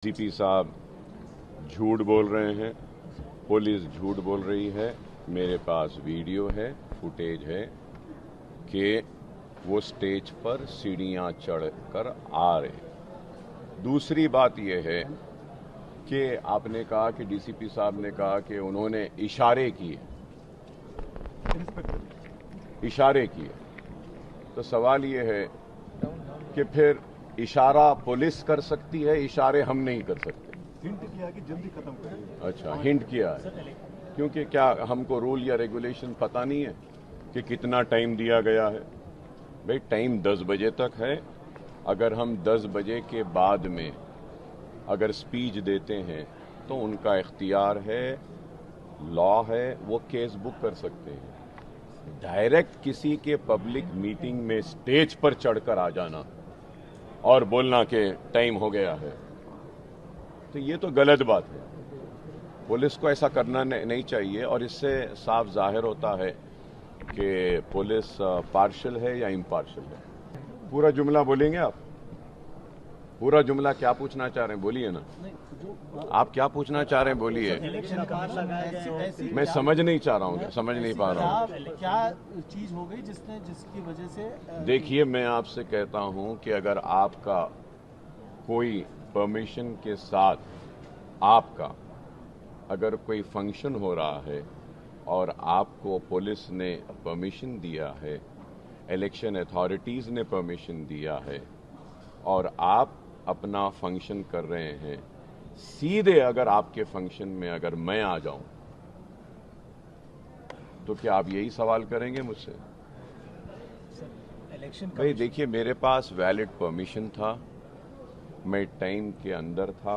DCP साहब झूठ बोल रहे हैं, पुलिस झूठ बोल रही है। मेरे पास वीडियो है, फुटेज है कि वो स्टेज पर सीढ़ियां चढ़कर आ रहे। दूसरी बात यह है कि आपने कहा कि डीसीपी साहब ने कहा कि उन्होंने इशारे किए। तो सवाल यह है कि फिर इशारा पुलिस कर सकती है, इशारे हम नहीं कर सकते। हिंट किया कि जल्दी खत्म करिए। अच्छा, हिंट किया है, क्योंकि क्या हमको रूल या रेगुलेशन पता नहीं है कि कितना टाइम दिया गया है। भाई टाइम 10 बजे तक है। अगर हम 10 बजे के बाद में अगर स्पीच देते हैं तो उनका इख्तियार है, लॉ है, वो केस बुक कर सकते हैं। डायरेक्ट किसी के पब्लिक मीटिंग में स्टेज पर चढ़कर आ जाना और बोलना कि टाइम हो गया है, तो ये तो गलत बात है। पुलिस को ऐसा करना नहीं चाहिए। और इससे साफ जाहिर होता है कि पुलिस पार्शियल है या इम्पार्शियल है। पूरा जुमला बोलेंगे आप? पूरा जुमला क्या पूछना चाह रहे हैं बोलिए ना। आप क्या पूछना चाह रहे हैं बोलिए। मैं समझ नहीं चाह रहा हूँ, समझ नहीं पा रहा हूँ। क्या चीज हो गई जिसकी वजह से देखिए, मैं आपसे कहता हूँ कि अगर आपका कोई परमिशन के साथ आपका अगर कोई फंक्शन हो रहा है और आपको पुलिस ने परमिशन दिया है, इलेक्शन अथॉरिटीज़ ने परमिशन दिया है और आप अपना फंक्शन कर रहे हैं, सीधे अगर आपके फंक्शन में अगर मैं आ जाऊं तो क्या आप यही सवाल करेंगे मुझसे? भाई देखिए, मेरे पास वैलिड परमिशन था, मैं टाइम के अंदर था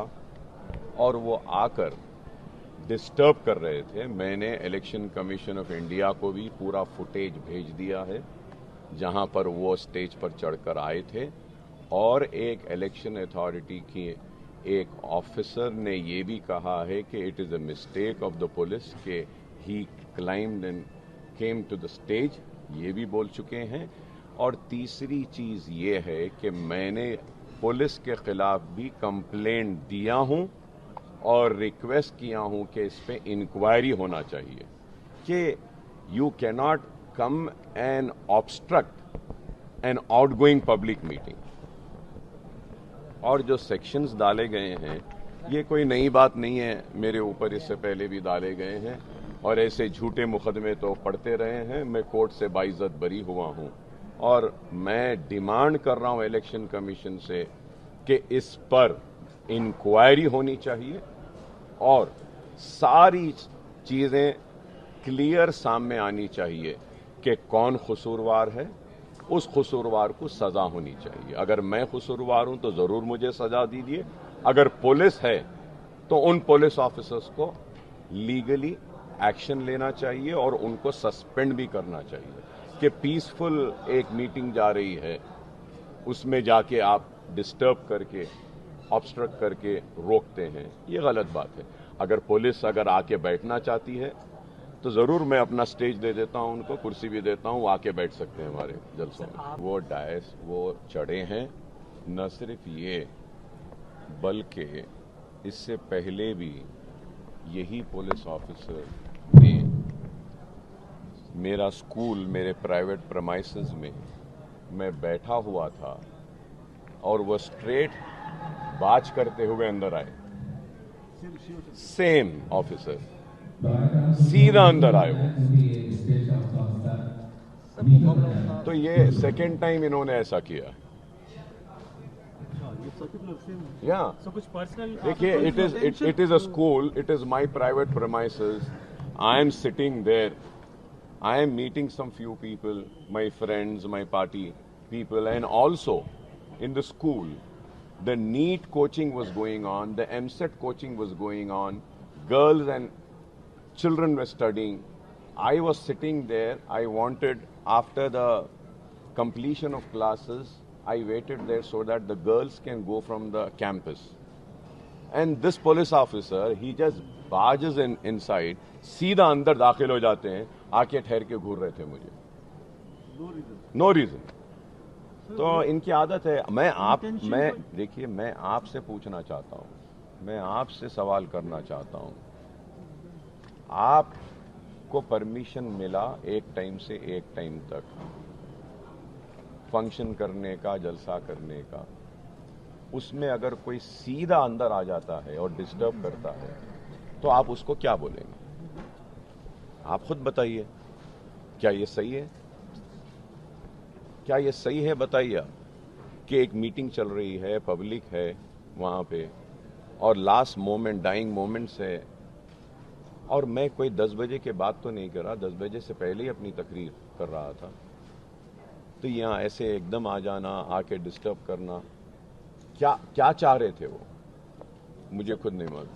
और वो आकर डिस्टर्ब कर रहे थे। मैंने इलेक्शन कमीशन ऑफ इंडिया को भी पूरा फुटेज भेज दिया है जहां पर वो स्टेज पर चढ़कर आए थे। और एक इलेक्शन अथॉरिटी की एक ऑफिसर ने ये भी कहा है कि it is a mistake of the police के he climbed and came to the stage, ये भी बोल चुके हैं। और तीसरी चीज़ ये है कि मैंने पुलिस के खिलाफ भी कंप्लेंट दिया हूं और रिक्वेस्ट किया हूं कि इस पे इंक्वायरी होना चाहिए कि you can not come and obstruct an outgoing public meeting. और जो सेक्शंस डाले गए हैं ये कोई नई बात नहीं है, मेरे ऊपर इससे पहले भी डाले गए हैं और ऐसे झूठे मुकदमे तो पड़ते रहे हैं। मैं कोर्ट से बाइज्जत बरी हुआ हूं और मैं डिमांड कर रहा हूं इलेक्शन कमीशन से कि इस पर इंक्वायरी होनी चाहिए और सारी चीजें क्लियर सामने आनी चाहिए कि कौन कसूरवार है, उस कसूरवार को सजा होनी चाहिए। अगर मैं कसूरवार हूं तो जरूर मुझे सजा दीजिए। अगर पुलिस है तो उन पुलिस ऑफिसर्स को लीगली एक्शन लेना चाहिए और उनको सस्पेंड भी करना चाहिए कि पीसफुल एक मीटिंग जा रही है उसमें जाके आप डिस्टर्ब करके ऑब्स्ट्रक्ट करके रोकते हैं, ये गलत बात है। अगर पुलिस अगर आके बैठना चाहती है तो जरूर मैं अपना स्टेज दे देता हूं, उनको कुर्सी भी देता हूं, आके बैठ सकते हैं हमारे जलसों में। वो डायस वो चढ़े हैं, न सिर्फ ये बल्कि इससे पहले भी यही पुलिस ऑफिसर ने मेरा स्कूल, मेरे प्राइवेट प्रेमाइसेस में मैं बैठा हुआ था और वो स्ट्रेट बाज करते हुए अंदर आए। सेम ऑफिसर सीधा अंदर आए वो। तो ये सेकेंड टाइम इन्होंने ऐसा किया। या कुछ पर्सनल देखिए, it is a school, it is my private premises, I am sitting there, I am meeting some few people, my friends, my party people, and also in the school the NEET coaching was going on, the MSET coaching was going on, girls and children were studying. I was sitting there. I wanted, after the completion of classes, I waited there so that the girls can go from the campus. And this police officer, he just barges inside, सीधा अंदर दाखिल हो जाते हैं, आके ठहर के घूर रहे थे मुझे, नो रीजन। तो इनकी आदत है। मैं देखिए, मैं आपसे पूछना चाहता हूं मैं आपसे सवाल करना चाहता हूं, आपको परमिशन मिला एक टाइम से एक टाइम तक फंक्शन करने का, जलसा करने का, उसमें अगर कोई सीधा अंदर आ जाता है और डिस्टर्ब करता है तो आप उसको क्या बोलेंगे? आप खुद बताइए, क्या ये सही है? क्या ये सही है बताइए कि एक मीटिंग चल रही है, पब्लिक है वहां पे और लास्ट मोमेंट, डाइंग मोमेंट्स है, और मैं कोई 10 बजे के बाद तो नहीं कर रहा, 10 बजे से पहले ही अपनी तकरीर कर रहा था, तो यहाँ ऐसे एकदम आ जाना, आके डिस्टर्ब करना, क्या क्या चाह रहे थे वो, मुझे खुद नहीं मालूम।